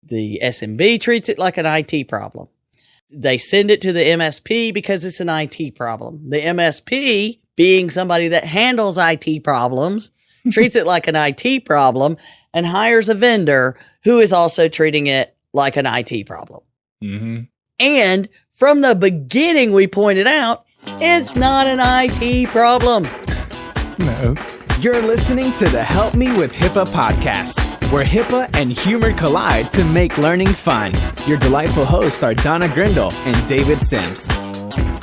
The SMB treats it like an IT problem. They send it to the MSP because it's an IT problem. The MSP, being somebody that handles IT problems, treats it like an IT problem and hires a vendor who is also treating it like an IT problem. Mm-hmm. And from the beginning, we pointed out, it's not an IT problem. No. You're listening to the Help Me with HIPAA podcast, where HIPAA and humor collide to make learning fun. Your delightful hosts are Donna Grindle and David Sims.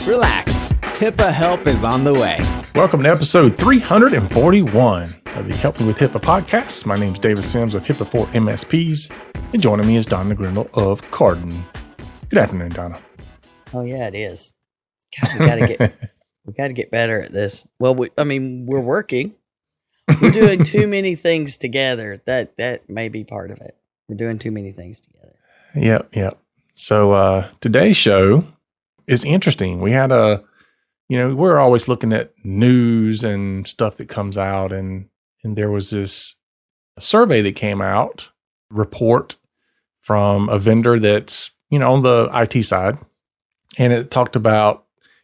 Relax, HIPAA help is on the way. Welcome to episode 341 of the Help Me with HIPAA podcast. My name is David Sims of HIPAA for MSPs, and joining me is Donna Grindle of Carden. Good afternoon, Donna. Oh yeah, it is. God, we gotta get better at this. Well, we're working. We're doing too many things together. That may be part of it. We're doing too many things together. Yep. So today's show is interesting. We had we're always looking at news and stuff that comes out, and there was this survey that came out, report from a vendor that's, on the IT side, and it talked about,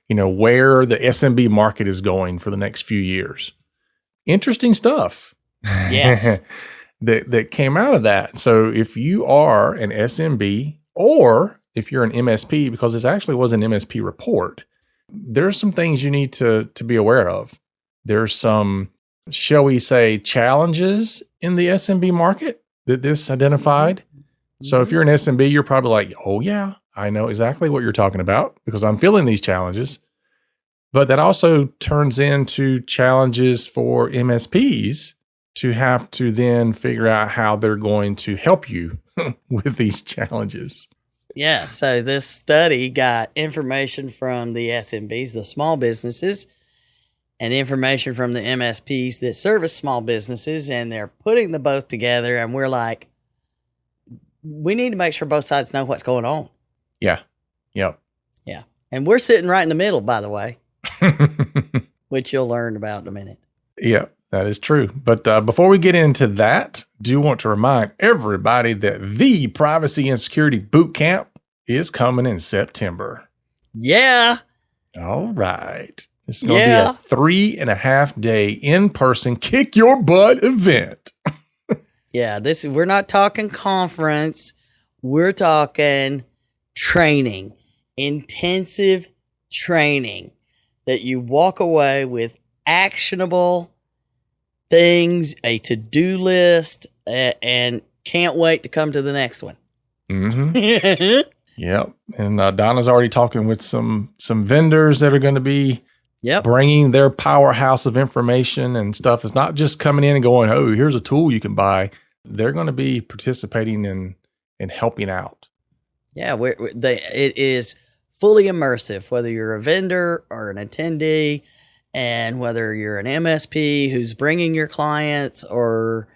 where the SMB market is going for the next few years. Interesting stuff. Yes. that came out of that. So if you are an SMB or if you're an MSP, because this actually was an MSP report, there's some things you need to be aware of. There's some, shall we say, challenges in the SMB market that this identified. So if you're an SMB, you're probably like, oh yeah, I know exactly what you're talking about because I'm feeling these challenges. But that also turns into challenges for MSPs to have to then figure out how they're going to help you with these challenges. Yeah, so this study got information from the SMBs, the small businesses, and information from the MSPs that service small businesses, and they're putting the both together, and we're like, we need to make sure both sides know what's going on. Yeah. Yep. Yeah. And we're sitting right in the middle, by the way, which you'll learn about in a minute. Yeah, that is true. But before we get into that, do want to remind everybody that the Privacy and Security Boot Camp is coming in September. Yeah. All right. It's going to be a 3.5 day in-person kick your butt event. Yeah, we're not talking conference. We're talking training, intensive training that you walk away with actionable things, a to-do list, and can't wait to come to the next one. Mm-hmm. Yep. And Donna's already talking with some vendors that are going to be bringing their powerhouse of information and stuff. It's not just coming in and going, oh, here's a tool you can buy. They're going to be participating in helping out. Yeah, it is fully immersive, whether you're a vendor or an attendee, and whether you're an MSP who's bringing your clients, or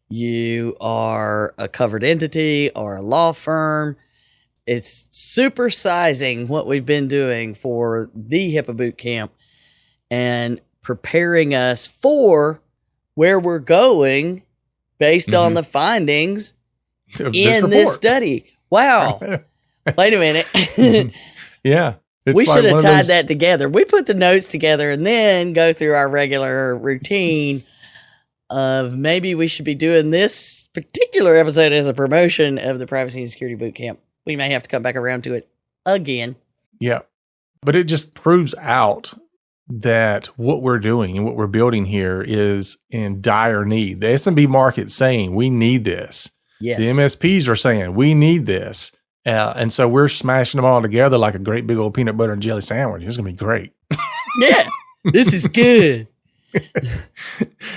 you are a covered entity or a law firm. It's supersizing what we've been doing for the HIPAA Boot Camp and preparing us for where we're going based on the findings in this study. Wow. Wait a minute. Yeah. We should have tied that together. We put the notes together and then go through our regular routine of maybe we should be doing this particular episode as a promotion of the Privacy and Security Boot Camp. We may have to come back around to it again. Yeah. But it just proves out that what we're doing and what we're building here is in dire need. The SMB market's saying we need this. Yes. The MSPs are saying we need this. And so we're smashing them all together like a great big old peanut butter and jelly sandwich. It's going to be great. Yeah, this is good.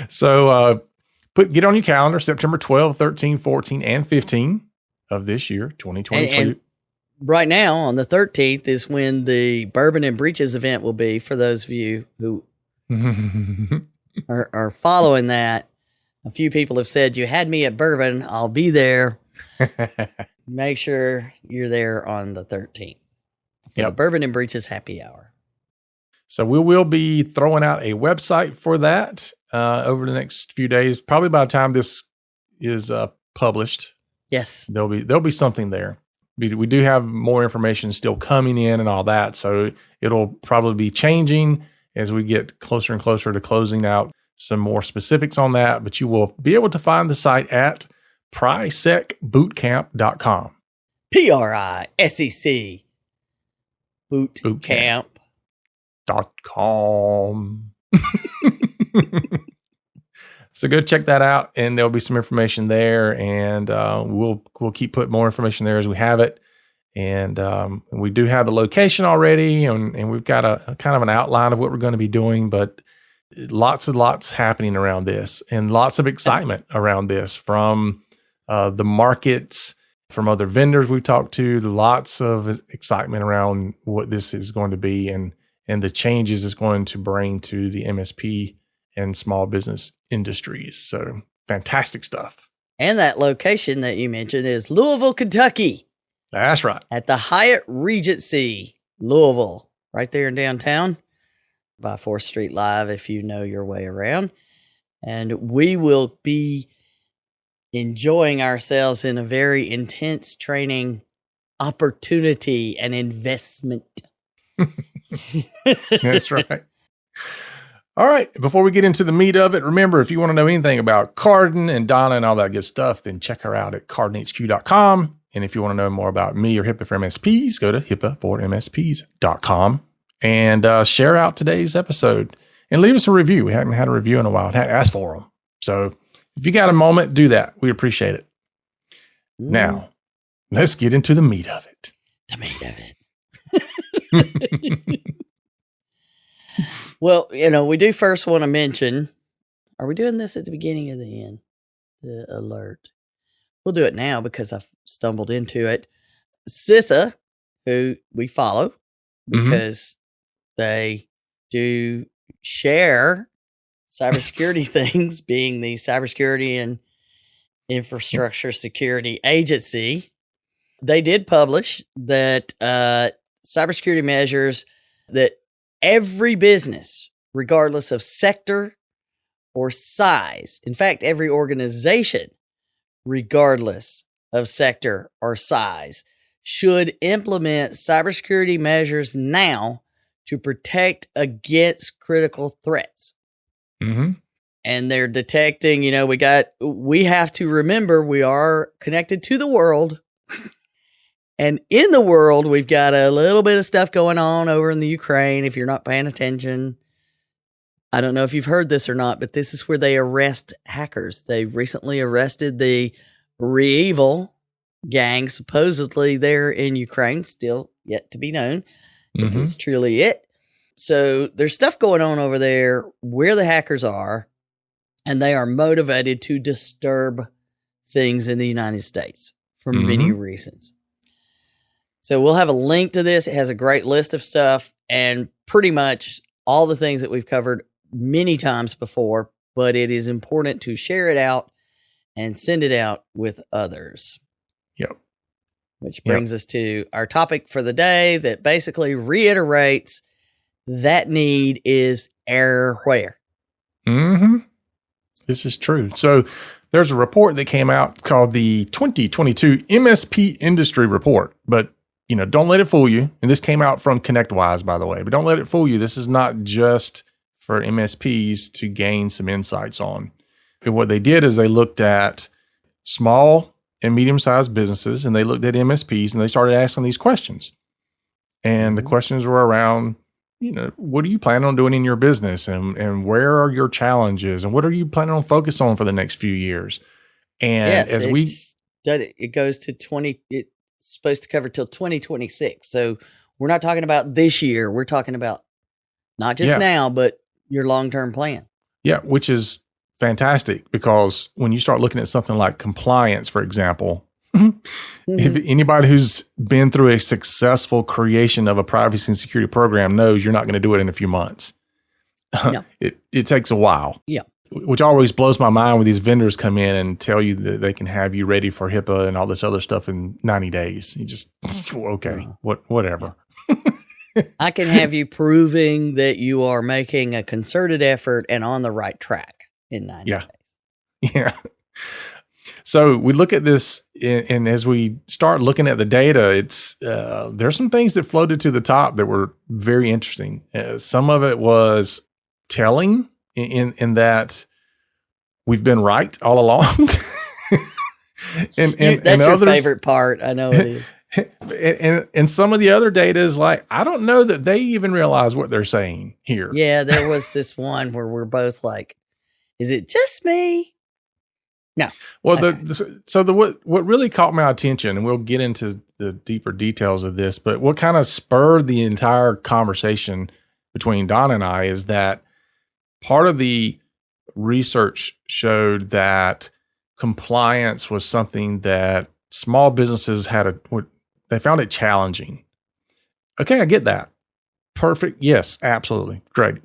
So get on your calendar, September 12, 13, 14, and 15 of this year, 2022. And right now, on the 13th, is when the Bourbon and Breeches event will be, for those of you who are following that. A few people have said, you had me at Bourbon, I'll be there. Make sure you're there on the 13th for the Bourbon and Breeches happy hour. So we will be throwing out a website for that over the next few days. Probably by the time this is published, Yes. There'll be something there. We do have more information still coming in and all that, so it'll probably be changing as we get closer and closer to closing out some more specifics on that. But you will be able to find the site at prisecbootcamp.com. PRISEC bootcamp.com. So go check that out, and there'll be some information there, and we'll keep putting more information there as we have it. And we do have the location already, and we've got a kind of an outline of what we're going to be doing, but lots happening around this, and lots of excitement around this from the markets, from other vendors we've talked to. Lots of excitement around what this is going to be and the changes it's going to bring to the MSP and small business industries. So fantastic stuff. And that location that you mentioned is Louisville, Kentucky. That's right. At the Hyatt Regency, Louisville, right there in downtown by 4th Street Live, if you know your way around. And we will be enjoying ourselves in a very intense training opportunity and investment. That's right. All right. Before we get into the meat of it, remember, if you want to know anything about Carden and Donna and all that good stuff, then check her out at cardenhq.com. And if you want to know more about me or HIPAA for MSPs, go to HIPAA4MSPs.com and share out today's episode and leave us a review. We haven't had a review in a while. I had to ask for them. So if you got a moment, do that. We appreciate it. Now, let's get into the meat of it. The meat of it. Well, we do first want to mention, are we doing this at the beginning or the end? The alert. We'll do it now because I've stumbled into it. CISA, who we follow because they do share cybersecurity things, being the Cybersecurity and Infrastructure Security Agency. They did publish that cybersecurity measures that every business, regardless of sector or size, in fact, every organization, regardless of sector or size, should implement cybersecurity measures now to protect against critical threats. Mm-hmm. And they're detecting, we have to remember we are connected to the world. And in the world, we've got a little bit of stuff going on over in the Ukraine. If you're not paying attention, I don't know if you've heard this or not, but this is where they arrest hackers. They recently arrested the ReEvil gang, supposedly there in Ukraine, still yet to be known if it's truly it. So there's stuff going on over there where the hackers are, and they are motivated to disturb things in the United States for many reasons. So we'll have a link to this. It has a great list of stuff and pretty much all the things that we've covered many times before, but it is important to share it out and send it out with others. Yep. Which brings us to our topic for the day that basically reiterates that need is everywhere. This is true. So there's a report that came out called the 2022 MSP Industry Report, but don't let it fool you. And this came out from ConnectWise, by the way, but don't let it fool you. This is not just for MSPs to gain some insights on. And what they did is they looked at small and medium-sized businesses, and they looked at MSPs, and they started asking these questions. And the questions were around, what are you planning on doing in your business? And where are your challenges? And what are you planning on focus on for the next few years? And it goes to it's supposed to cover till 2026. So we're not talking about this year. We're talking about not just now, but your long-term plan. Yeah, which is fantastic, because when you start looking at something like compliance, for example, if anybody who's been through a successful creation of a privacy and security program knows you're not going to do it in a few months. No. It takes a while. Yeah. Which always blows my mind when these vendors come in and tell you that they can have you ready for HIPAA and all this other stuff in 90 days. You just, okay, whatever. I can have you proving that you are making a concerted effort and on the right track in 90 days. Yeah. So we look at this, and as we start looking at the data, it's there's some things that floated to the top that were very interesting. Some of it was telling in that we've been right all along. That's your favorite part. I know it is. And some of the other data is like, I don't know that they even realize what they're saying here. Yeah, there was this one where we're both like, is it just me? No. Well, what really caught my attention, and we'll get into the deeper details of this, but what kind of spurred the entire conversation between Don and I is that part of the research showed that compliance was something that small businesses they found it challenging. Okay, I get that. Perfect. Yes, absolutely. Great.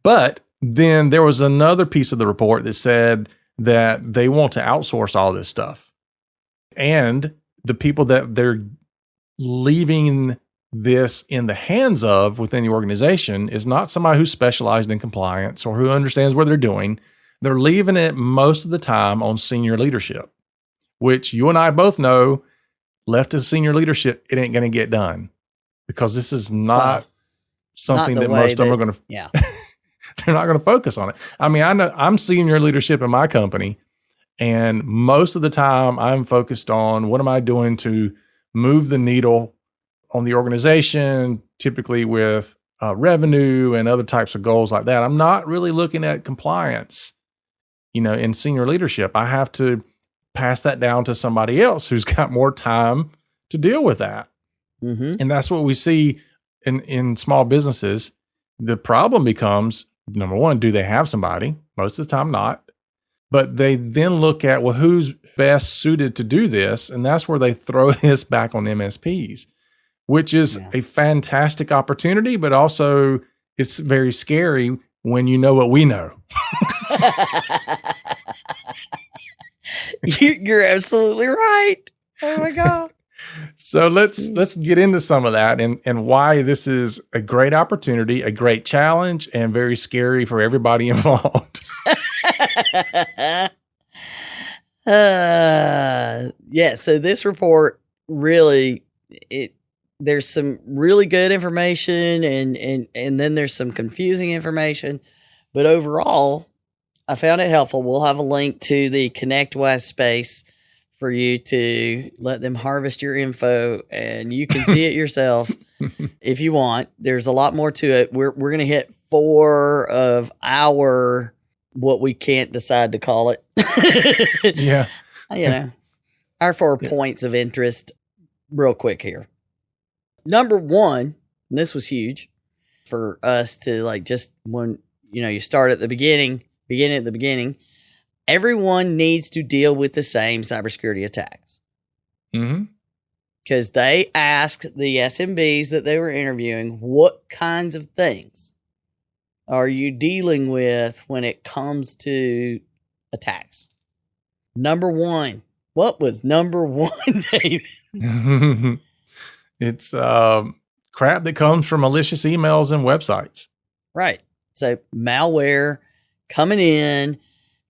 But then there was another piece of the report that said that they want to outsource all this stuff. And the people that they're leaving this in the hands of within the organization is not somebody who's specialized in compliance or who understands what they're doing. They're leaving it most of the time on senior leadership, which you and I both know, left to senior leadership, it ain't going to get done because this is not something that most of them are going to. Yeah. They're not going to focus on it. I mean, I know I'm senior leadership in my company, and most of the time I'm focused on what am I doing to move the needle on the organization, typically with revenue and other types of goals like that. I'm not really looking at compliance, in senior leadership. I have to pass that down to somebody else who's got more time to deal with that. Mm-hmm. And that's what we see in small businesses. The problem becomes, number one, do they have somebody? Most of the time not. But they then look at, well, who's best suited to do this? And that's where they throw this back on MSPs, which is a fantastic opportunity, but also it's very scary when you know what we know. You're absolutely right. Oh my God. So let's get into some of that and why this is a great opportunity, a great challenge, and very scary for everybody involved. So this report really, there's some really good information and then there's some confusing information, but overall, I found it helpful. We'll have a link to the ConnectWise space for you to let them harvest your info, and you can see it yourself if you want. There's a lot more to it. We're going to hit 4 of our, what we can't decide to call it. Yeah. Our 4 points of interest real quick here. Number 1, and this was huge for us to just when, you start at the beginning, everyone needs to deal with the same cybersecurity attacks. Mm-hmm. Because they asked the SMBs that they were interviewing, what kinds of things are you dealing with when it comes to attacks? Number 1. What was number 1, David? It's crap that comes from malicious emails and websites. Right. So malware coming in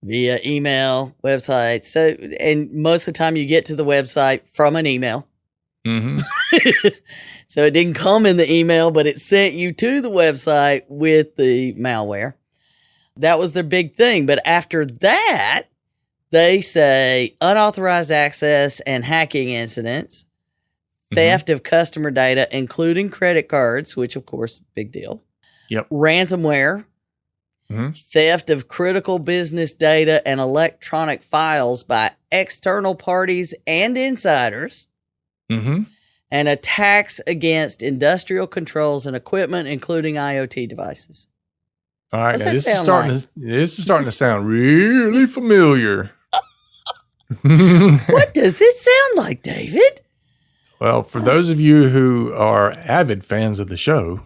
via email, website. So, and most of the time you get to the website from an email. Mm-hmm. So it didn't come in the email, but it sent you to the website with the malware. That was their big thing. But after that, they say unauthorized access and hacking incidents, theft of customer data, including credit cards, which of course, big deal. Yep. Ransomware, theft of critical business data and electronic files by external parties and insiders, and attacks against industrial controls and equipment, including IoT devices. All right, now this is starting to sound really familiar. What does it sound like, David? Well, for those of you who are avid fans of the show,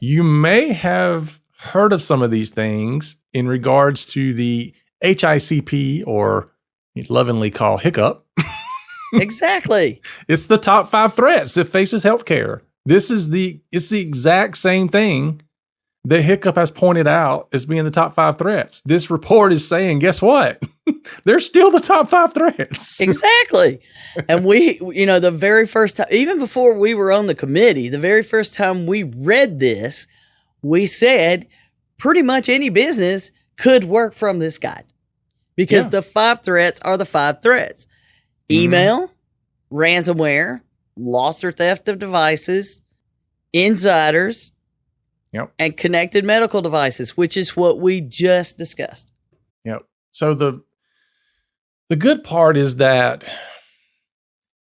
you may have heard of some of these things in regards to the HICP, or lovingly call hiccup. Exactly. It's the top 5 threats that faces healthcare. It's the exact same thing that Hiccup has pointed out as being the top 5 threats. This report is saying, guess what? They're still the top 5 threats. Exactly. And we, the very first time, even before we were on the committee, the very first time we read this, we said pretty much any business could work from this guide because the 5 threats are the 5 threats: email, ransomware, lost or theft of devices, insiders, and connected medical devices, which is what we just discussed. Yep. So the good part is that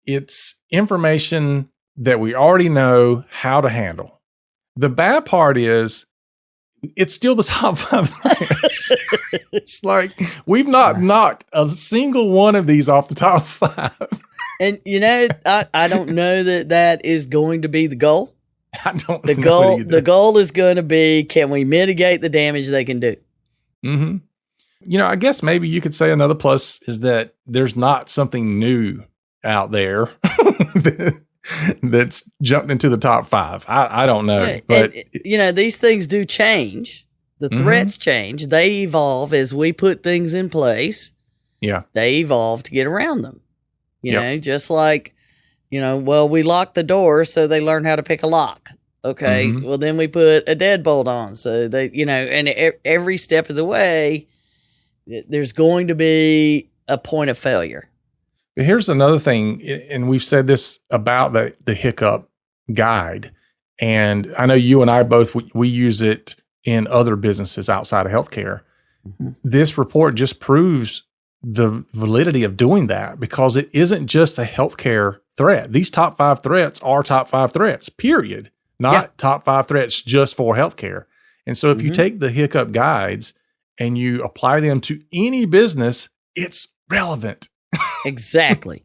it's information that we already know how to handle. The bad part is it's still the top 5 threats. It's like we've not knocked a single one of these off the top 5. And, I don't know that is going to be the goal. I don't know either. The goal is going to be, can we mitigate the damage they can do? Mm-hmm. I guess maybe you could say another plus is that there's not something new out there that's jumped into the top 5. I don't know. Yeah, but these things do change. The threats change. They evolve as we put things in place. Yeah. They evolve to get around them. Just like, we locked the door so they learn how to pick a lock. Okay. Well, then we put a deadbolt on. So they, and every step of the way, there's going to be a point of failure. But here's another thing, and we've said this about the Hiccup guide, and I know you and I both, we use it in other businesses outside of healthcare. This report just proves the validity of doing that because it isn't just a healthcare threat. These top 5 threats are top 5 threats, period. Not top 5 threats just for healthcare. And so if you take the Hiccup guides and you apply them to any business, it's relevant. Exactly.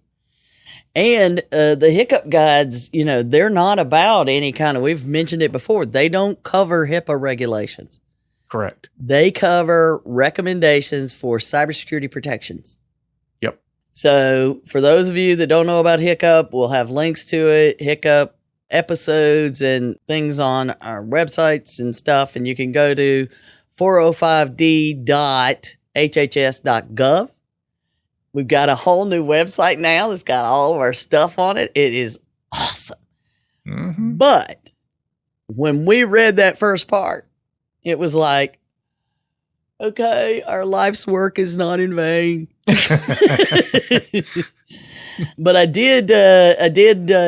And the Hiccup guides, they're not about any kind of, we've mentioned it before, they don't cover HIPAA regulations. Correct. They cover recommendations for cybersecurity protections. Yep. So for those of you that don't know about Hiccup, we'll have links to it, Hiccup episodes and things on our websites and stuff. And you can go to 405d.hhs.gov. We've got a whole new website now that's got all of our stuff on it. It is awesome. But when we read that first part, it was like, okay, our life's work is not in vain. But I did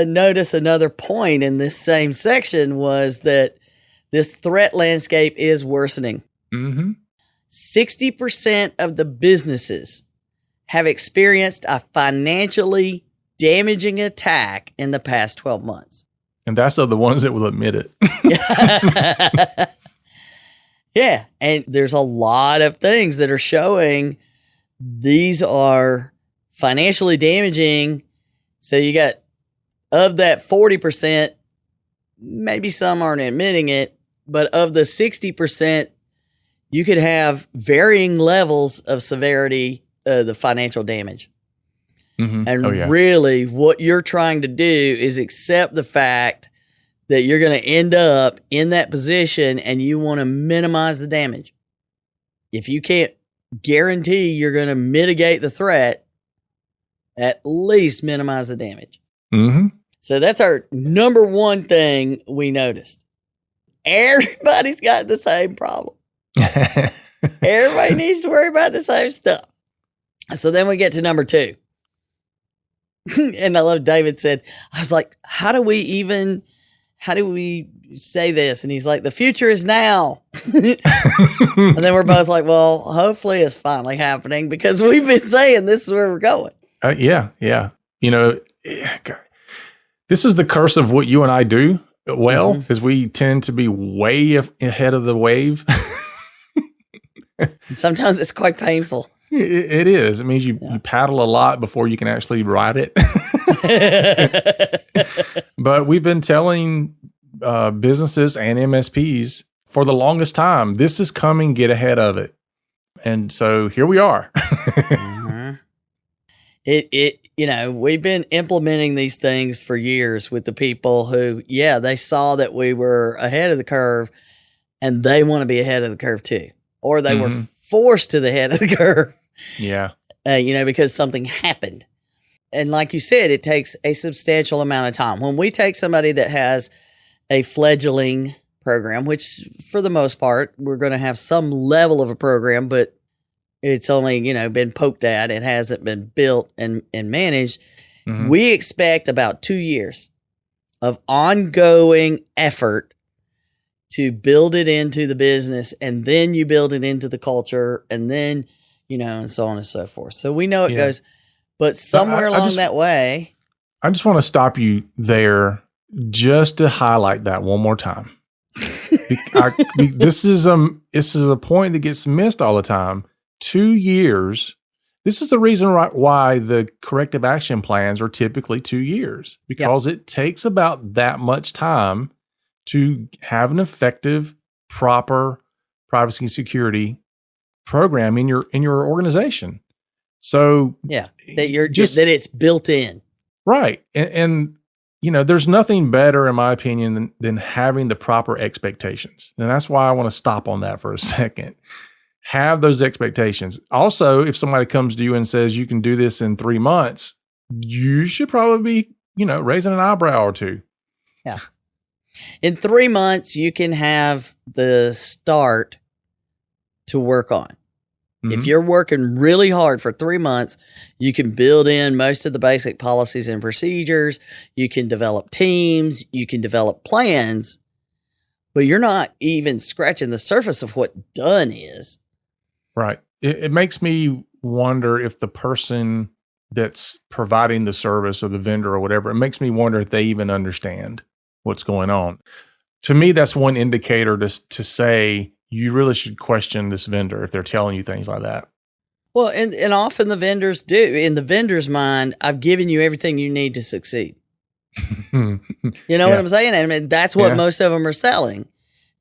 notice another point in this same section was that this threat landscape is worsening. 60% of the businesses have experienced a financially damaging attack in the past 12 months. And that's of the ones that will admit it. Yeah, and there's a lot of things that are showing these are financially damaging. So you got, of that 40%, maybe some aren't admitting it, but of the 60%, you could have varying levels of severity, the financial damage. And really what you're trying to do is accept the fact that you're going to end up in that position and you want to minimize the damage. If you can't guarantee you're going to mitigate the threat, at least minimize the damage. So that's our number one thing we noticed. Everybody's got the same problem. Everybody needs to worry about the same stuff. So then we get to number 2. And I love David said, I was like, how do we say this? And he's like, the future is now. And then we're both like, well, hopefully it's finally happening because we've been saying this is where we're going. Yeah. This is the curse of what you and I do well, because we tend to be way ahead of the wave. Sometimes it's quite painful. It is. It means you paddle a lot before you can actually ride it. But we've been telling businesses and MSPs for the longest time, this is coming, get ahead of it. And so here we are. We've been implementing these things for years with the people who, they saw that we were ahead of the curve and they want to be ahead of the curve too, or they were forced to the head of the curve. Yeah. Because something happened. And like you said, it takes a substantial amount of time. When we take somebody that has a fledgling program, which for the most part, we're going to have some level of a program, but it's only, been poked at. It hasn't been built and managed. We expect about 2 years of ongoing effort to build it into the business, and then you build it into the culture, and then, and so on and so forth. So we know it goes, but somewhere along that way. I just want to stop you there just to highlight that one more time. This is a point that gets missed all the time. 2 years. This is the reason why the corrective action plans are typically 2 years, because it takes about that much time to have an effective, proper privacy and security program in your organization. So that it's built in. Right. And there's nothing better, in my opinion, than having the proper expectations. And that's why I want to stop on that for a second. Have those expectations. Also, if somebody comes to you and says you can do this in 3 months, you should probably be, raising an eyebrow or two. Yeah. In 3 months, you can have the start to work on. If you're working really hard for 3 months, you can build in most of the basic policies and procedures. You can develop teams. You can develop plans. But you're not even scratching the surface of what done is. Right. It makes me wonder if the person that's providing the service or the vendor or whatever, it makes me wonder if they even understand what's going on. To me, that's one indicator to say you really should question this vendor if they're telling you things like that. Well, and often the vendors do. In the vendor's mind, I've given you everything you need to succeed. You know what I'm saying? I mean, that's what most of them are selling.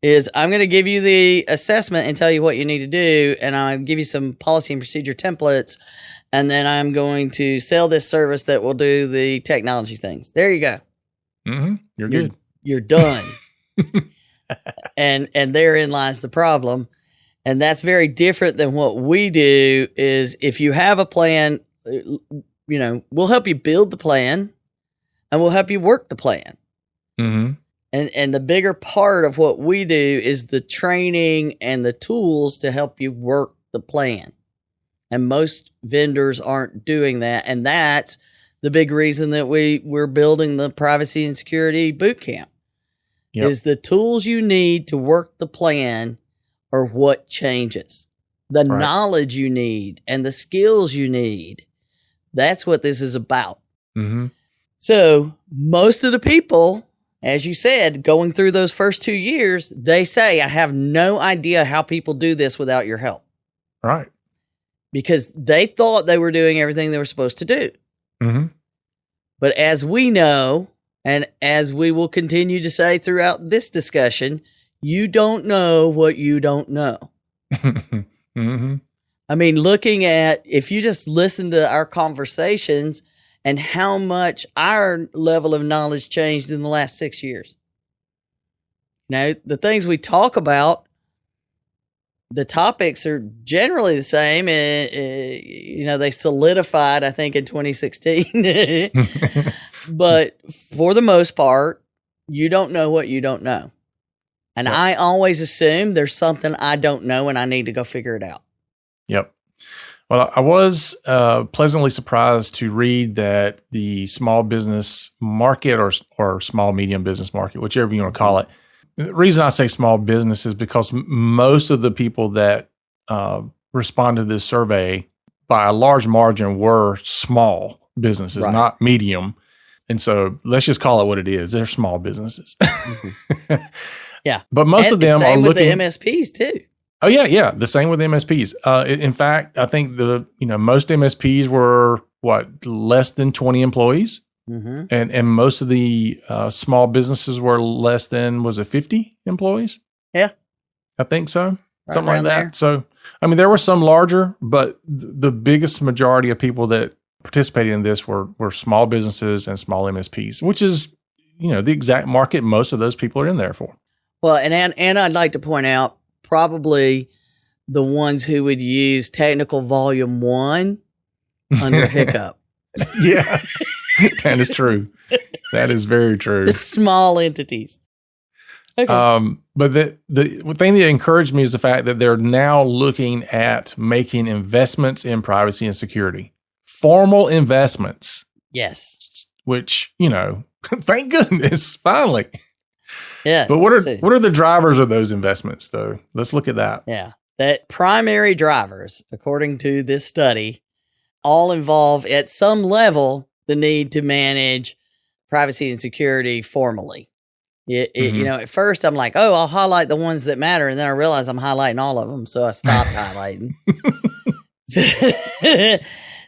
Is I'm going to give you the assessment and tell you what you need to do, and I'll give you some policy and procedure templates, and then I'm going to sell this service that will do the technology things. There you go. You're good. You're done. and therein lies the problem. And that's very different than what we do. Is if you have a plan, we'll help you build the plan, and we'll help you work the plan. And the bigger part of what we do is the training and the tools to help you work the plan. And most vendors aren't doing that. And that's the big reason that we're building the privacy and security boot camp. Is the tools you need to work the plan are what changes. The knowledge you need and the skills you need. That's what this is about. So most of the people, as you said, going through those first 2 years, they say, I have no idea how people do this without your help. Right. Because they thought they were doing everything they were supposed to do. But as we know, and as we will continue to say throughout this discussion, you don't know what you don't know. I mean, looking at, if you just listen to our conversations and how much our level of knowledge changed in the last 6 years. The things we talk about, the topics are generally the same. They solidified, I think, in 2016. But for the most part, you don't know what you don't know. And I always assume there's something I don't know and I need to go figure it out. Yep. Well, I was pleasantly surprised to read that the small business market or small medium business market, whichever you want to call it. The reason I say small business is because most of the people that responded to this survey by a large margin were small businesses, not medium. And so let's just call it what it is. They're small businesses. But most of them are looking. Same with the MSPs too. Oh yeah. The same with MSPs. In fact, I think most MSPs were less than 20 employees, and most of the small businesses were less than 50 employees. Yeah, I think so, something like that. There. So, I mean, there were some larger, but the biggest majority of people that participated in this were small businesses and small MSPs, which is the exact market most of those people are in there for. Well, and I'd like to point out probably the ones who would use technical volume 1 under hiccup. Yeah, that is true. That is very true. The small entities. Okay. But the thing that encouraged me is the fact that they're now looking at making investments in privacy and security, formal investments. Yes. Which, thank goodness, finally. Yeah. But what are the drivers of those investments, though? Let's look at that. Yeah. That primary drivers, according to this study, all involve at some level the need to manage privacy and security formally. At first I'm like, oh, I'll highlight the ones that matter. And then I realized I'm highlighting all of them. So I stopped highlighting.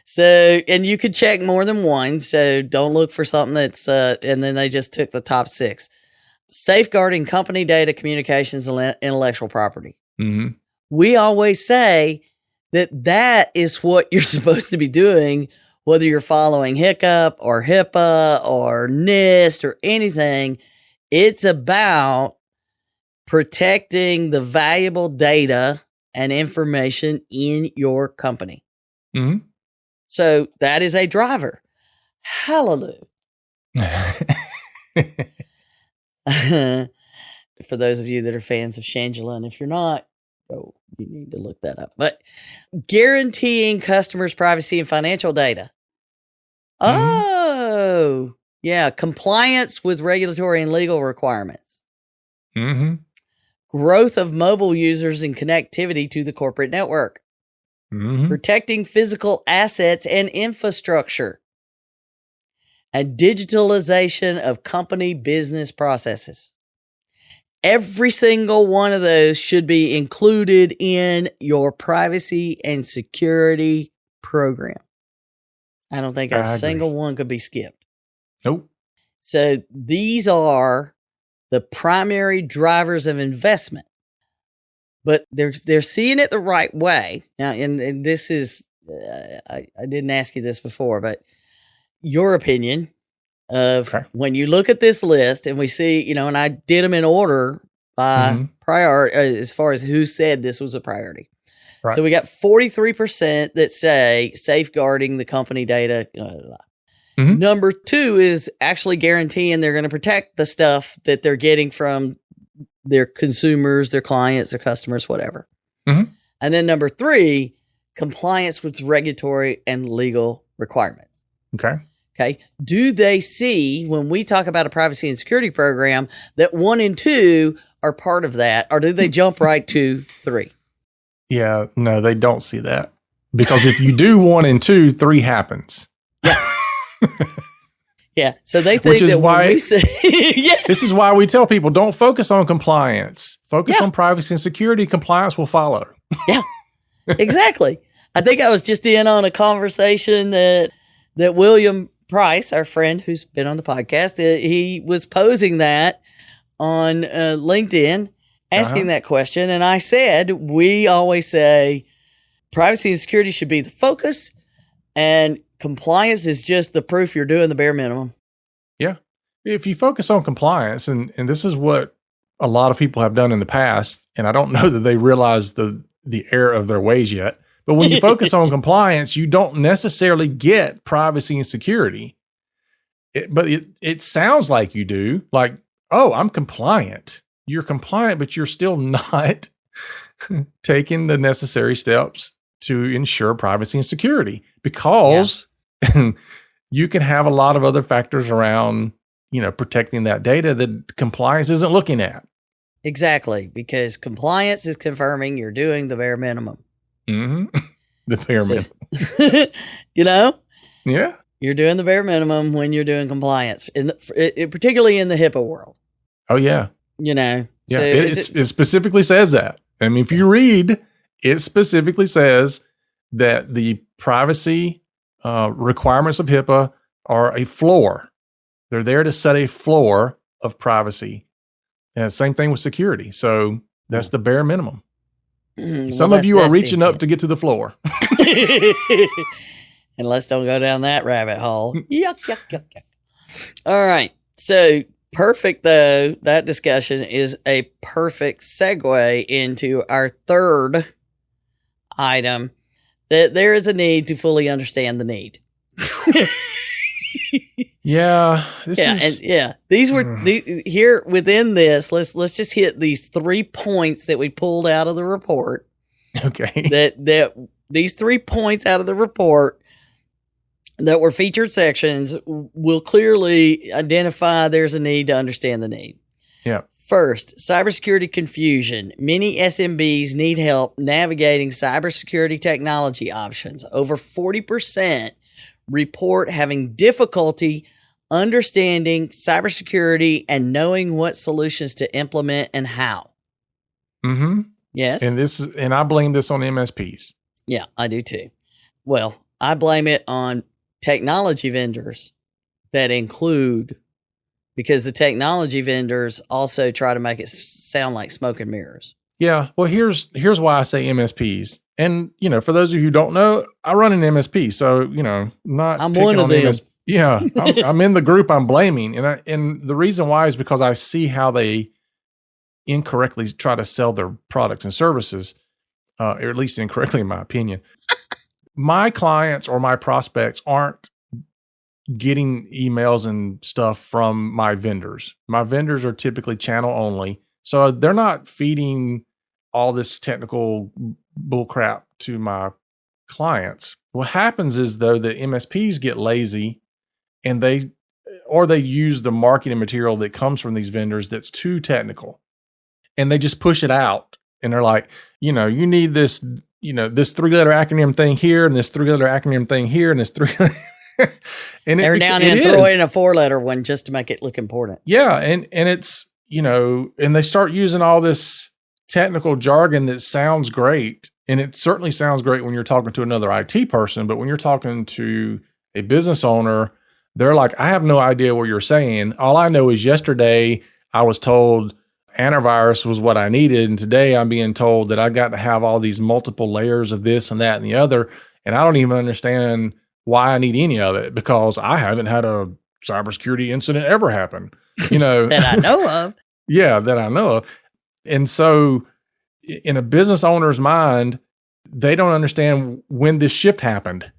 So, and you could check more than one. So don't look for something that's, and then they just took the top 6. Safeguarding company data, communications, and intellectual property. Mm-hmm. We always say that is what you're supposed to be doing, whether you're following HICCUP or HIPAA or NIST or anything. It's about protecting the valuable data and information in your company. Mm-hmm. So that is a driver. Hallelujah. For those of you that are fans of Shangela, and if you're not, you need to look that up. But guaranteeing customers' privacy and financial data. Mm-hmm. Oh, yeah. Compliance with regulatory and legal requirements. Mm-hmm. Growth of mobile users and connectivity to the corporate network. Mm-hmm. Protecting physical assets and infrastructure. And digitalization of company business processes. Every single one of those should be included in your privacy and security program. I don't think a single one could be skipped. Nope. So these are the primary drivers of investment. But they're seeing it the right way. Now, and this is, I didn't ask you this before, but your opinion of when you look at this list and we see, and I did them in order by priority as far as who said this was a priority. Right. So we got 43% that say safeguarding the company data. Mm-hmm. Number 2 is actually guaranteeing they're going to protect the stuff that they're getting from their consumers, their clients, their customers, whatever. Mm-hmm. And then number 3, compliance with regulatory and legal requirements. Okay. Do they see when we talk about a privacy and security program that 1 and 2 are part of that, or do they jump right to 3? Yeah, no, they don't see that. Because if you do 1 and 2, 3 happens. Yeah. Yeah. So they think that when we say, This is why we tell people don't focus on compliance. Focus on privacy and security. Compliance will follow. Yeah, exactly. I think I was just in on a conversation that William Price, our friend who's been on the podcast, he was posing that on LinkedIn, asking that question. And I said, we always say privacy and security should be the focus, and compliance is just the proof you're doing the bare minimum. Yeah. If you focus on compliance, and this is what a lot of people have done in the past, and I don't know that they realize the error of their ways yet, but when you focus on compliance, you don't necessarily get privacy and security. But it sounds like you do. Like, oh, I'm compliant. You're compliant, but you're still not taking the necessary steps to ensure privacy and security, because you can have a lot of other factors around, protecting that data that compliance isn't looking at. Exactly, because compliance is confirming you're doing the bare minimum. Mm-hmm. The bare minimum. Yeah. You're doing the bare minimum when you're doing compliance, particularly in the HIPAA world. Oh, yeah. Yeah, so it specifically says that. I mean, if you read, it specifically says that the privacy requirements of HIPAA are a floor. They're there to set a floor of privacy. And same thing with security. So that's the bare minimum. Some of you are reaching up to get to the floor. And let's don't go down that rabbit hole. Yuck. All right. So Perfect, though. That discussion is a perfect segue into our third item, that there is a need to fully understand the need. Yeah. These were here within this. Let's just hit these 3 points that we pulled out of the report. Okay. That these 3 points out of the report that were featured sections will clearly identify there's a need to understand the need. Yeah. First, cybersecurity confusion. Many SMBs need help navigating cybersecurity technology options. Over 40% report having difficulty understanding cybersecurity and knowing what solutions to implement and how. Mm-hmm. Yes. And I blame this on MSPs. Yeah, I do too. Well, I blame it on technology vendors that include, because the technology vendors also try to make it sound like smoke and mirrors. Yeah. Well, here's why I say MSPs. And, for those of you who don't know, I run an MSP. So, I'm one of them. Yeah. I'm in the group I'm blaming. And the reason why is because I see how they incorrectly try to sell their products and services, or at least incorrectly, in my opinion. My clients or my prospects aren't getting emails and stuff from my vendors. My vendors are typically channel only. So they're not feeding all this technical bullcrap to my clients. What happens is, though, the MSPs get lazy and they use the marketing material that comes from these vendors that's too technical, and they just push it out. And they're like, you need this, this 3-letter acronym thing here, and this 3-letter acronym thing here, and this 3. And every now and then throw in a 4-letter one just to make it look important. Yeah. And it's, and they start using all this technical jargon that sounds great. And it certainly sounds great when you're talking to another IT person, but when you're talking to a business owner, they're like, I have no idea what you're saying. All I know is yesterday I was told antivirus was what I needed, and today I'm being told that I got to have all these multiple layers of this and that and the other, and I don't even understand why I need any of it, because I haven't had a cybersecurity incident ever happen, that I know of. Yeah, that I know of. And so in a business owner's mind, they don't understand when this shift happened.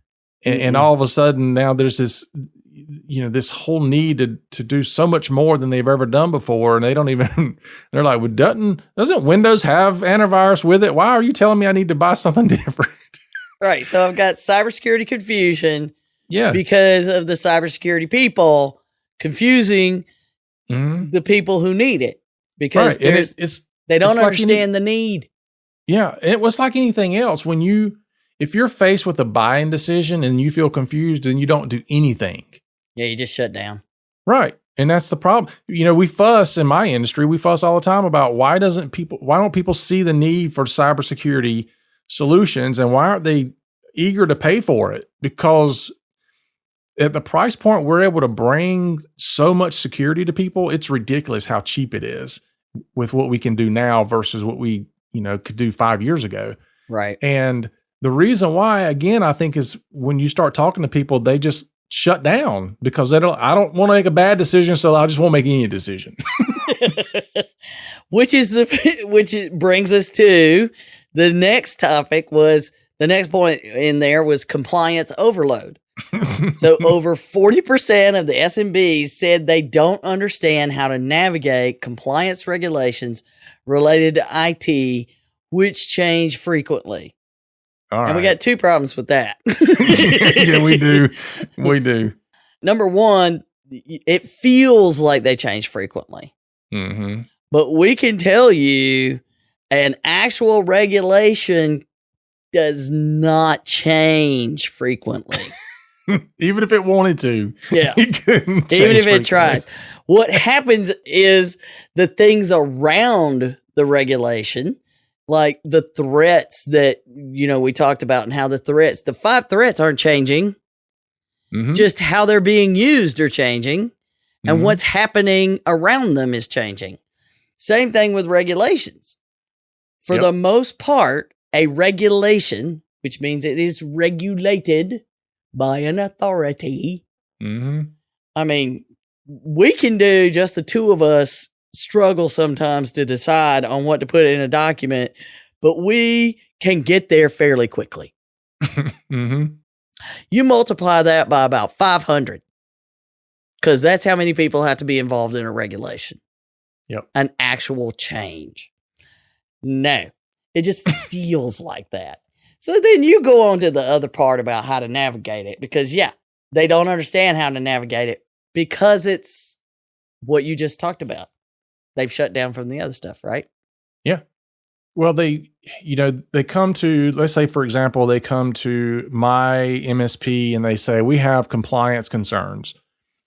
And all of a sudden now there's this, this whole need to do so much more than they've ever done before. And they don't even, they're like, well, doesn't Windows have antivirus with it? Why are you telling me I need to buy something different? Right. So I've got cybersecurity confusion. Yeah. Because of the cybersecurity people confusing the people who need it. Because they don't understand the need. Yeah. It was like anything else. If you're faced with a buying decision and you feel confused, then you don't do anything. Yeah, you just shut down. Right. And that's the problem. We fuss in my industry. We fuss all the time about why don't people see the need for cybersecurity solutions, and why aren't they eager to pay for it? Because at the price point we're able to bring so much security to people, it's ridiculous how cheap it is with what we can do now versus what we, could do 5 years ago. Right. And the reason why, again, I think is when you start talking to people, they just shut down because I don't want to make a bad decision, so I just won't make any decision. Which brings us to the next topic. Was the next point in there was compliance overload. So over 40% of the SMBs said they don't understand how to navigate compliance regulations related to IT, which change frequently. All right. And we got 2 problems with that. Yeah, we do. We do. Number one, it feels like they change frequently. Mm-hmm. But we can tell you an actual regulation does not change frequently. Even if it wanted to. Yeah. It couldn't Even if change it tries. What happens is the things around the regulation, like the threats that, we talked about, and how the 5 threats aren't changing. Mm-hmm. Just how they're being used are changing, and what's happening around them is changing. Same thing with regulations. For the most part, a regulation, which means it is regulated by an authority. Mm-hmm. I mean, we can do, just the two of us struggle sometimes to decide on what to put in a document, but we can get there fairly quickly. Mm-hmm. You multiply that by about 500, because that's how many people have to be involved in a regulation. Yep. An actual change. No, it just feels like that. So then you go on to the other part about how to navigate it, because they don't understand how to navigate it because it's what you just talked about. They've shut down from the other stuff, right? Yeah. Well, they come to, let's say, for example, they come to my MSP and they say, we have compliance concerns.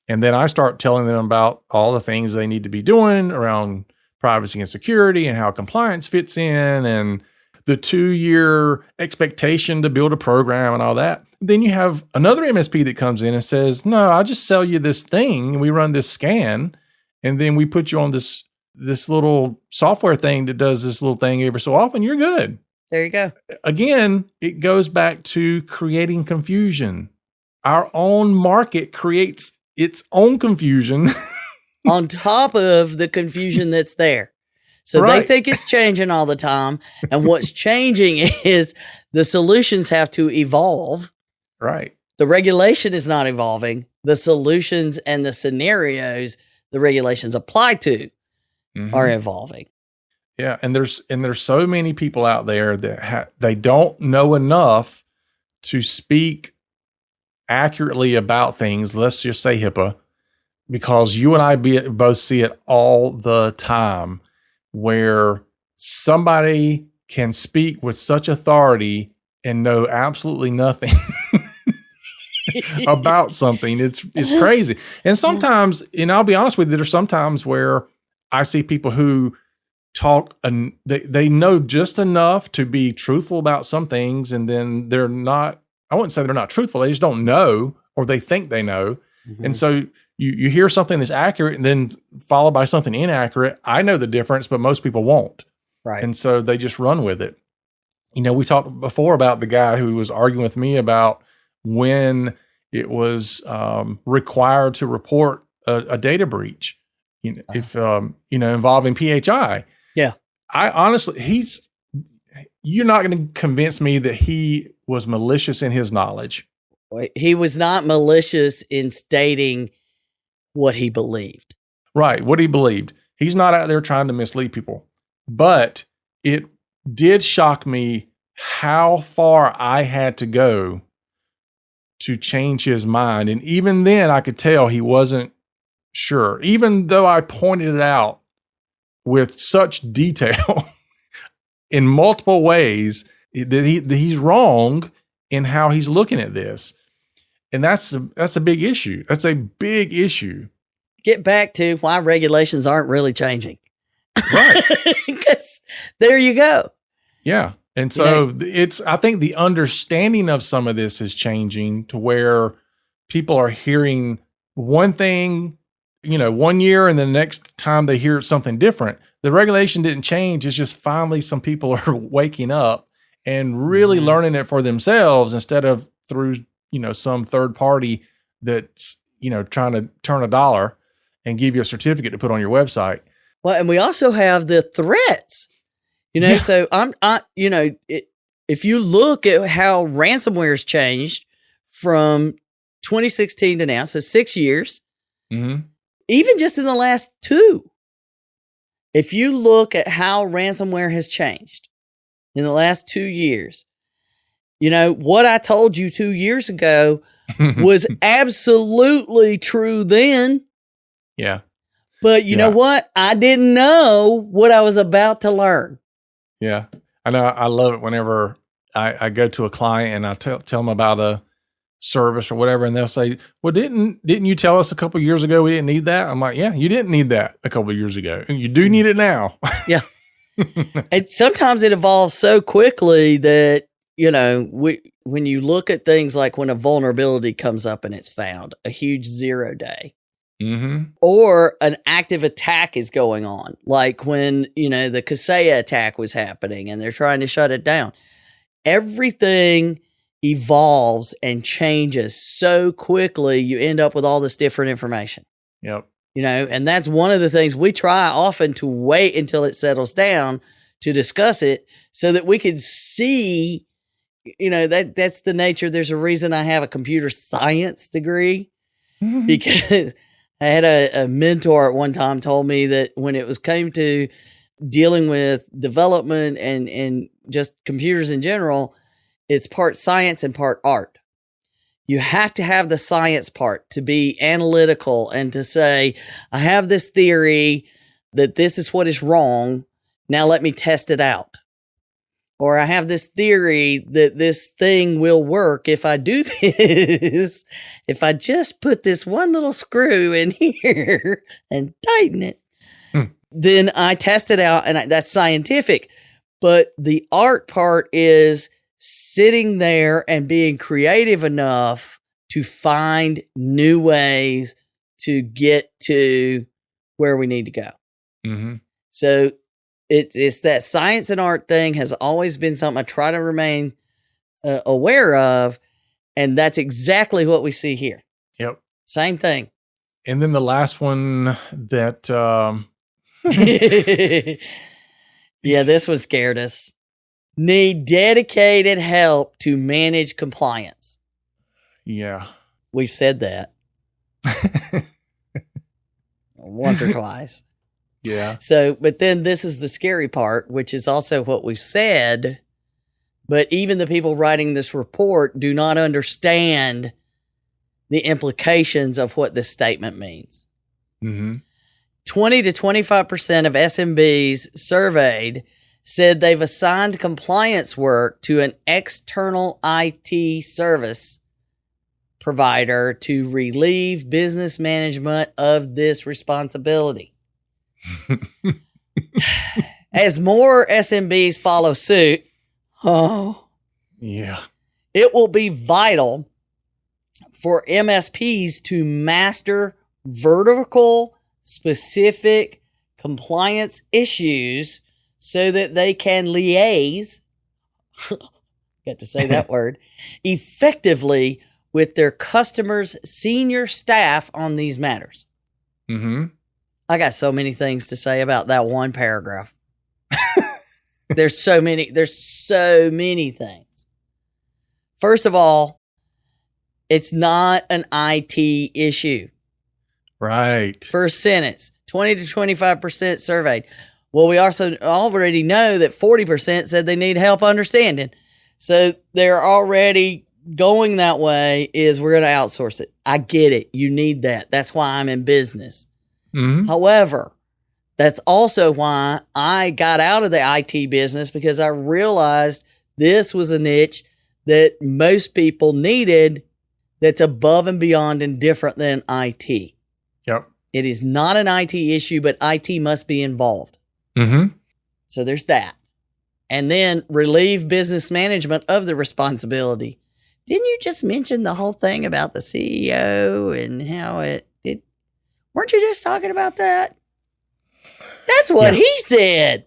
And then I start telling them about all the things they need to be doing around privacy and security and how compliance fits in and the 2-year expectation to build a program and all that. Then you have another MSP that comes in and says, no, I just sell you this thing and we run this scan and then we put you on this little software thing that does this little thing every so often. You're good. There you go. Again, it goes back to creating confusion. Our own market creates its own confusion on top of the confusion that's there. So right. They think it's changing all the time. And what's changing is the solutions have to evolve. Right. The regulation is not evolving. The solutions and the scenarios the regulations apply to are evolving. Yeah. And there's so many people out there that they don't know enough to speak accurately about things. Let's just say HIPAA, because you and I both see it all the time, where somebody can speak with such authority and know absolutely nothing about something. It's crazy. And sometimes, and I'll be honest with you, there's sometimes where I see people who talk and they know just enough to be truthful about some things, and then they're not, I wouldn't say they're not truthful, they just don't know, or they think they know. And so you hear something that's accurate and then followed by something inaccurate. I know the difference, but most people won't. Right. And so they just run with it. We talked before about the guy who was arguing with me about when it was required to report a data breach, if involving PHI. Yeah. I honestly, you're not going to convince me that he was malicious in his knowledge. He was not malicious in stating what he believed. Right, what he believed. He's not out there trying to mislead people. But it did shock me how far I had to go to change his mind. And even then, I could tell he wasn't sure. Even though I pointed it out with such detail in multiple ways that he's wrong in how he's looking at this. And that's a big issue. That's a big issue. Get back to why regulations aren't really changing. Right. Because there you go. Yeah. And so I think the understanding of some of this is changing to where people are hearing one thing, 1 year, and the next time they hear something different. The regulation didn't change. It's just finally some people are waking up and really learning it for themselves instead of through some third party that's, trying to turn a dollar and give you a certificate to put on your website. Well, and we also have the threats, so if you look at how ransomware's changed from 2016 to now, so 6 years, even just in the last 2, if you look at how ransomware has changed in the last 2 years, what I told you 2 years ago was absolutely true then. Yeah. But you know what? I didn't know what I was about to learn. Yeah. I know. I love it whenever I go to a client and I tell them about a service or whatever, and they'll say, well, didn't you tell us a couple of years ago we didn't need that? I'm like, yeah, you didn't need that a couple of years ago. And you do need it now. Yeah. And sometimes it evolves so quickly that, when you look at things like when a vulnerability comes up and it's found, a huge 0 day, or an active attack is going on, like when, the Kaseya attack was happening and they're trying to shut it down. Everything evolves and changes so quickly, you end up with all this different information. Yep. And that's one of the things we try often to wait until it settles down to discuss it so that we can see, that's the nature. There's a reason I have a computer science degree because I had a mentor at one time told me that when it came to dealing with development and just computers in general, it's part science and part art. You have to have the science part to be analytical and to say, I have this theory that this is what is wrong. Now let me test it out. Or I have this theory that this thing will work if I do this. If I just put this one little screw in here and tighten it, then I test it out, and that's scientific. But the art part is sitting there and being creative enough to find new ways to get to where we need to go. Mm-hmm. So it's that science and art thing has always been something I try to remain aware of. And that's exactly what we see here. Yep. Same thing. And then the last one that, yeah, this one scared us. Need dedicated help to manage compliance. Yeah. We've said that once or twice. Yeah. So, but then this is the scary part, which is also what we've said. But even the people writing this report do not understand the implications of what this statement means. Mm-hmm. 20 to 25% of SMBs surveyed said they've assigned compliance work to an external IT service provider to relieve business management of this responsibility. As more SMBs follow suit, yeah, it will be vital for MSPs to master vertical specific compliance issues so that they can liaise, got to say that word, effectively with their customers' senior staff on these matters. Mm-hmm. I got so many things to say about that one paragraph. There's so many things. First of all, it's not an IT issue. Right. First sentence, 20 to 25% surveyed. Well, we also already know that 40% said they need help understanding. So they're already going that way is we're going to outsource it. I get it. You need that. That's why I'm in business. Mm-hmm. However, that's also why I got out of the IT business, because I realized this was a niche that most people needed that's above and beyond and different than IT. Yep. It is not an IT issue, but IT must be involved. Mm-hmm. So there's that. And then relieve business management of the responsibility. Didn't you just mention the whole thing about the CEO and how it weren't you just talking about that? That's what he said.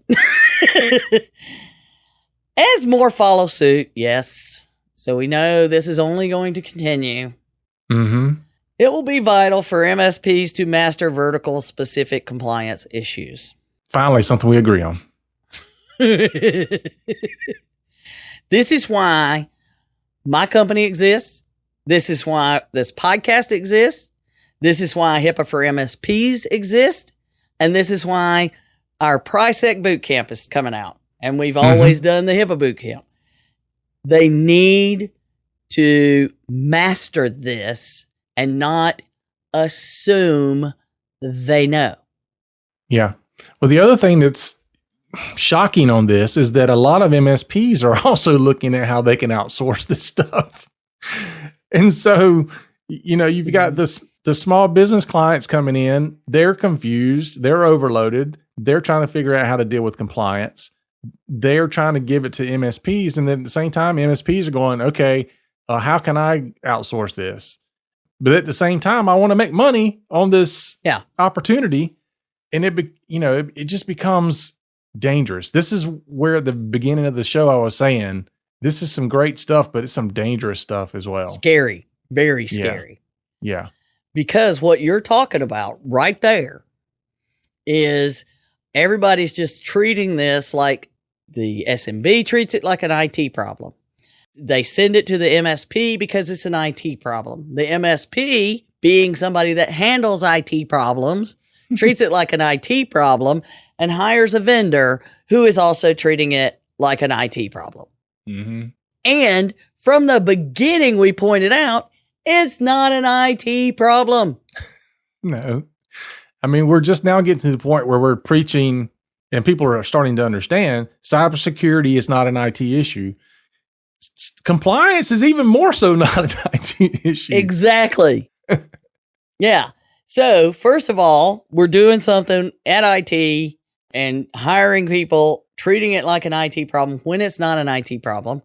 As more follow suit, yes. So we know this is only going to continue. Mm-hmm. It will be vital for MSPs to master vertical specific compliance issues. Finally, something we agree on. This is why my company exists. This is why this podcast exists. This is why HIPAA for MSPs exists. And this is why our PRISEC boot camp is coming out. And we've always done the HIPAA boot camp. They need to master this and not assume they know. Yeah. Well, the other thing that's shocking on this is that a lot of MSPs are also looking at how they can outsource this stuff. And so, you've got the small business clients coming in, they're confused, they're overloaded, they're trying to figure out how to deal with compliance. They're trying to give it to MSPs. And then at the same time, MSPs are going, okay, how can I outsource this? But at the same time, I want to make money on this opportunity. And it just becomes dangerous. This is where at the beginning of the show I was saying, this is some great stuff, but it's some dangerous stuff as well. Scary. Very scary. Yeah. Because what you're talking about right there is everybody's just treating this like the SMB treats it like an IT problem. They send it to the MSP because it's an IT problem. The MSP, being somebody that handles IT problems, treats it like an IT problem and hires a vendor who is also treating it like an IT problem. Mm-hmm. And from the beginning, we pointed out, it's not an IT problem. No. I mean, we're just now getting to the point where we're preaching and people are starting to understand cybersecurity is not an IT issue. Compliance is even more so not an IT issue. Exactly. Yeah. So first of all, we're doing something at IT and hiring people, treating it like an IT problem when it's not an IT problem.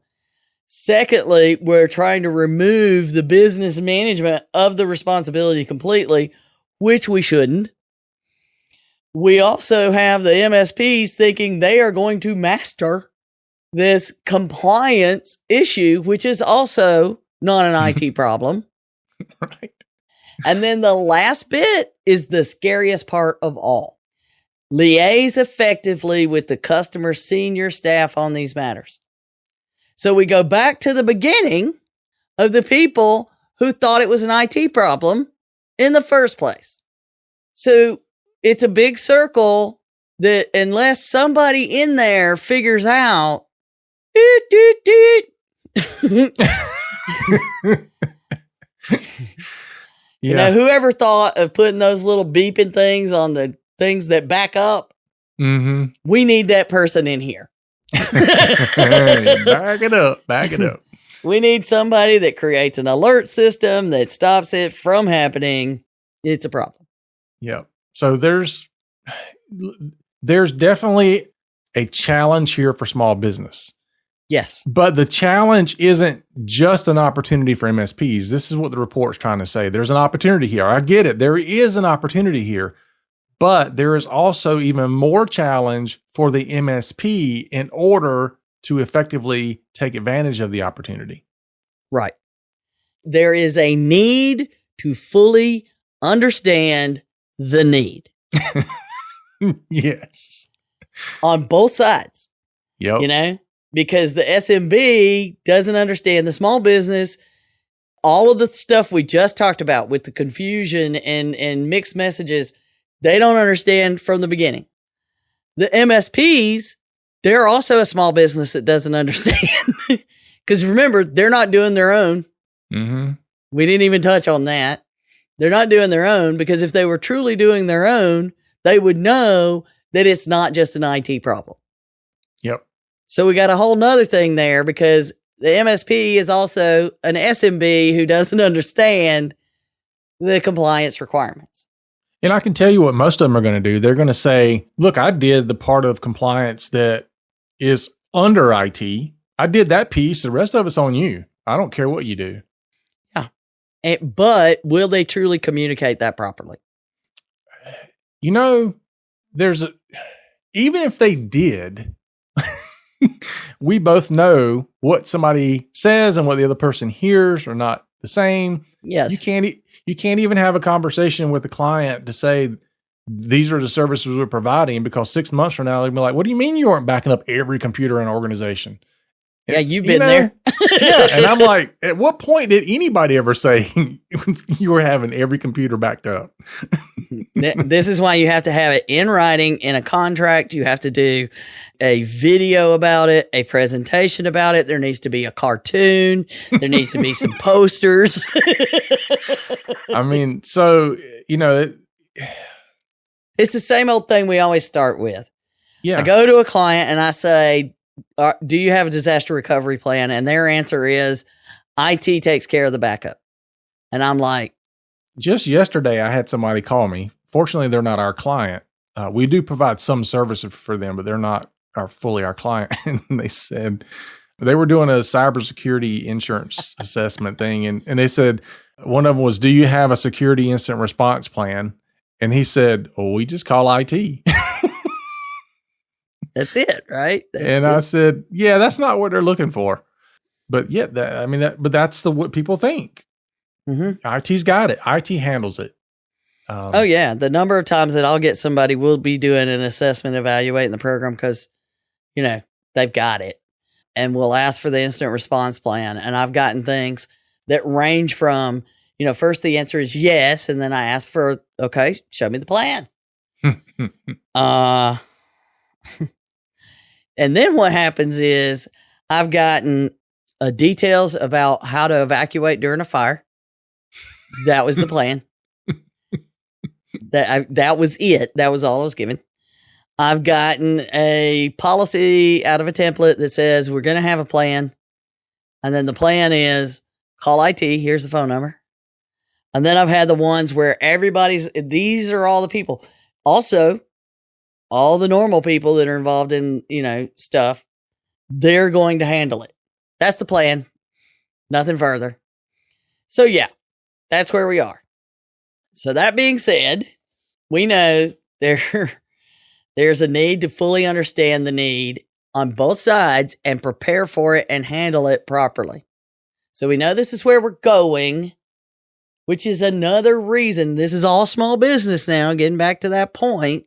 Secondly, we're trying to remove the business management of the responsibility completely, which we shouldn't. We also have the MSPs thinking they are going to master this compliance issue, which is also not an IT problem. Right. And then the last bit is the scariest part of all. Liaise effectively with the customer senior staff on these matters. So we go back to the beginning of the people who thought it was an IT problem in the first place. So it's a big circle that unless somebody in there figures out, you know, whoever thought of putting those little beeping things on the things that back up, we need that person in here. Back it up. Back it up. We need somebody that creates an alert system that stops it from happening. It's a problem. Yep. So there's definitely a challenge here for small business. Yes. But the challenge isn't just an opportunity for MSPs. This is what the report's trying to say. There's an opportunity here. I get it. There is an opportunity here. But there is also even more challenge for the MSP in order to effectively take advantage of the opportunity. Right. There is a need to fully understand the need. Yes. On both sides. Yep. You know, because the SMB doesn't understand the small business. All of the stuff we just talked about with the confusion and mixed messages, they don't understand from the beginning. The MSPs, they're also a small business that doesn't understand. Because remember, they're not doing their own. Mm-hmm. We didn't even touch on that. They're not doing their own because if they were truly doing their own, they would know that it's not just an IT problem. Yep. So we got a whole nother thing there because the MSP is also an SMB who doesn't understand the compliance requirements. And I can tell you what most of them are going to do. They're going to say, look, I did the part of compliance that is under IT. I did that piece. The rest of it's on you. I don't care what you do. Yeah. But will they truly communicate that properly? You know, even if they did, we both know what somebody says and what the other person hears are not the same. Yes. You can't even have a conversation with the client to say, these are the services we're providing, because 6 months from now, they'll be like, what do you mean you aren't backing up every computer in an organization? Yeah, you've been there. Yeah. And I'm like, at what point did anybody ever say you were having every computer backed up? This is why you have to have it in writing in a contract. You have to do a video about it, a presentation about it. There needs to be a cartoon. There needs to be some posters. I mean, so, you know, it's the same old thing we always start with. Yeah. I go to a client and I say, do you have a disaster recovery plan? And their answer is, IT takes care of the backup. And I'm like, just yesterday, I had somebody call me. Fortunately, they're not our client. We do provide some services for them, but they're not fully our client. And they said they were doing a cybersecurity insurance assessment thing. And they said, one of them was, do you have a security incident response plan? And he said, oh, we just call IT. That's it, right? I said, yeah, that's not what they're looking for. But yet, but that's what people think. IT's got it. IT handles it. Oh, yeah. The number of times that I'll get somebody will be doing an assessment evaluating the program because, they've got it. And we'll ask for the incident response plan. And I've gotten things that range from, first the answer is yes. And then I ask for, okay, show me the plan. And then what happens is I've gotten details about how to evacuate during a fire. That was the plan. That was it. That was all I was given. I've gotten a policy out of a template that says we're going to have a plan. And then the plan is call IT. Here's the phone number. And then I've had the ones where these are all the people. Also, all the normal people that are involved in, stuff, they're going to handle it. That's the plan. Nothing further. So yeah, that's where we are. So that being said, we know there's a need to fully understand the need on both sides and prepare for it and handle it properly. So we know this is where we're going, which is another reason. This is all small business now, getting back to that point.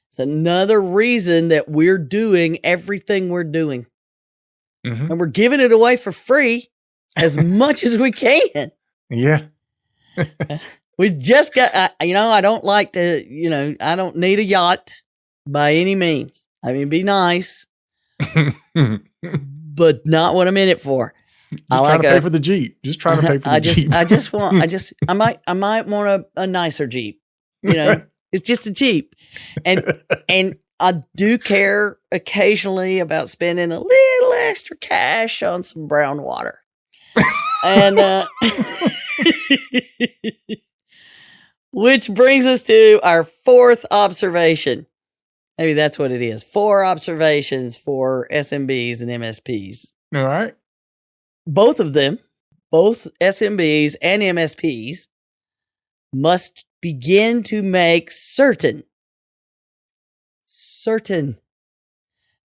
It's another reason that we're doing everything we're doing. Mm-hmm. And we're giving it away for free as much as we can. Yeah. We just got, I don't like to, I don't need a yacht by any means. I mean, be nice, but not what I'm in it for. Just trying to pay for the Jeep. Just trying to pay for the Jeep. I might want a nicer Jeep. It's just a Jeep. And I do care occasionally about spending a little extra cash on some brown water. And, which brings us to our fourth observation. Maybe that's what it is. 4 observations for SMBs and MSPs. All right. Both of them, both SMBs and MSPs, must begin to make certain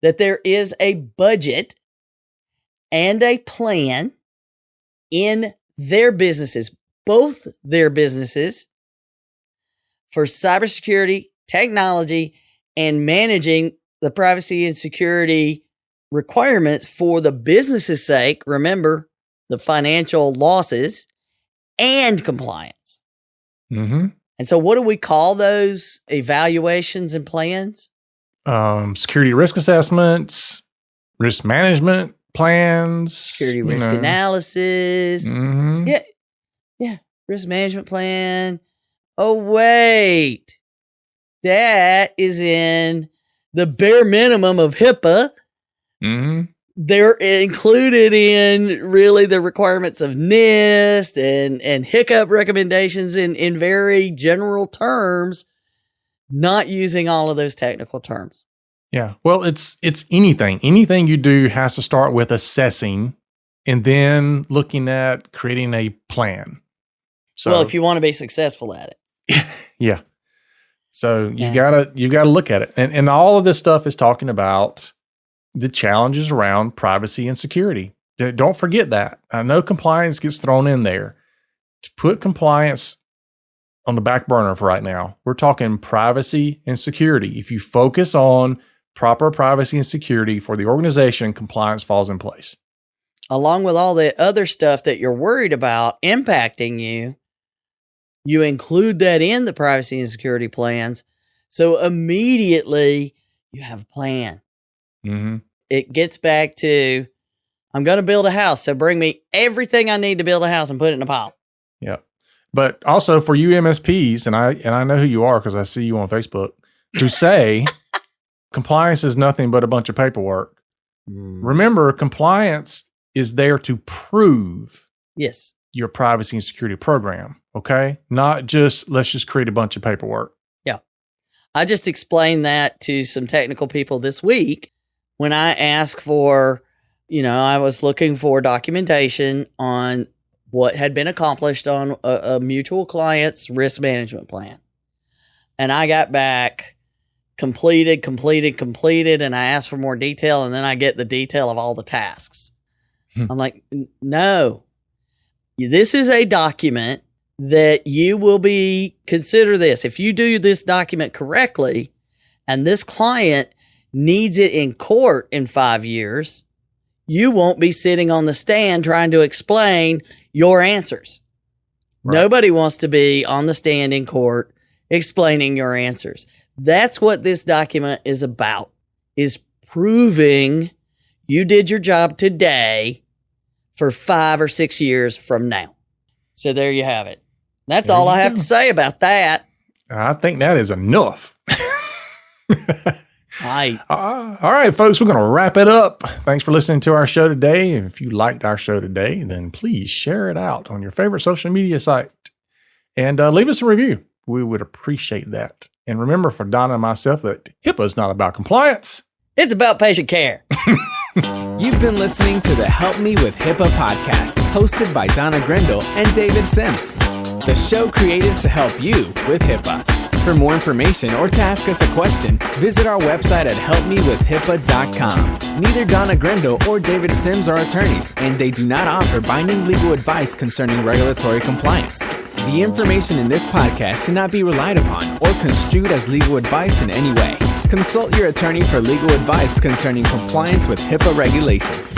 that there is a budget and a plan in their businesses, both their businesses, for cybersecurity, technology, and managing the privacy and security requirements for the business's sake. Remember, the financial losses and compliance. Mm-hmm. And so what do we call those evaluations and plans? Security risk assessments, risk management plans. Security risk analysis. Mm-hmm. Yeah. Risk management plan. Oh, wait. That is in the bare minimum of HIPAA. Mm-hmm. They're included in really the requirements of NIST and hiccup recommendations in very general terms, not using all of those technical terms. Yeah. Well, it's anything. Anything you do has to start with assessing and then looking at creating a plan. So, well, if you want to be successful at it. Yeah. So you gotta look at it. And all of this stuff is talking about the challenges around privacy and security. Don't forget that. I know compliance gets thrown in there. To put compliance on the back burner for right now, we're talking privacy and security. If you focus on proper privacy and security for the organization, compliance falls in place. Along with all the other stuff that you're worried about impacting you, you include that in the privacy and security plans. So immediately you have a plan. Mm-hmm. It gets back to, I'm going to build a house. So bring me everything I need to build a house and put it in a pile. Yeah. But also for you MSPs, and I know who you are because I see you on Facebook, who say compliance is nothing but a bunch of paperwork. Remember, compliance is there to prove your privacy and security program. Okay. Not just, let's just create a bunch of paperwork. Yeah. I just explained that to some technical people this week when I asked for, I was looking for documentation on what had been accomplished on a mutual client's risk management plan. And I got back completed. And I asked for more detail. And then I get the detail of all the tasks. I'm like, no. This is a document that you will consider this. If you do this document correctly and this client needs it in court in 5 years, you won't be sitting on the stand trying to explain your answers. Right. Nobody wants to be on the stand in court explaining your answers. That's what this document is about, is proving you did your job today for 5 or 6 years from now. So there you have it. That's all I have to say about that. I think that is enough. All right, folks, we're going to wrap it up. Thanks for listening to our show today. If you liked our show today, then please share it out on your favorite social media site and leave us a review. We would appreciate that. And remember, for Donna and myself, that HIPAA is not about compliance. It's about patient care. You've been listening to the Help Me with HIPAA podcast, hosted by Donna Grindle and David Sims. The show created to help you with HIPAA. For more information or to ask us a question, visit our website at helpmewithhipaa.com. Neither Donna Grindle or David Sims are attorneys, and they do not offer binding legal advice concerning regulatory compliance. The information in this podcast should not be relied upon or construed as legal advice in any way. Consult your attorney for legal advice concerning compliance with HIPAA regulations.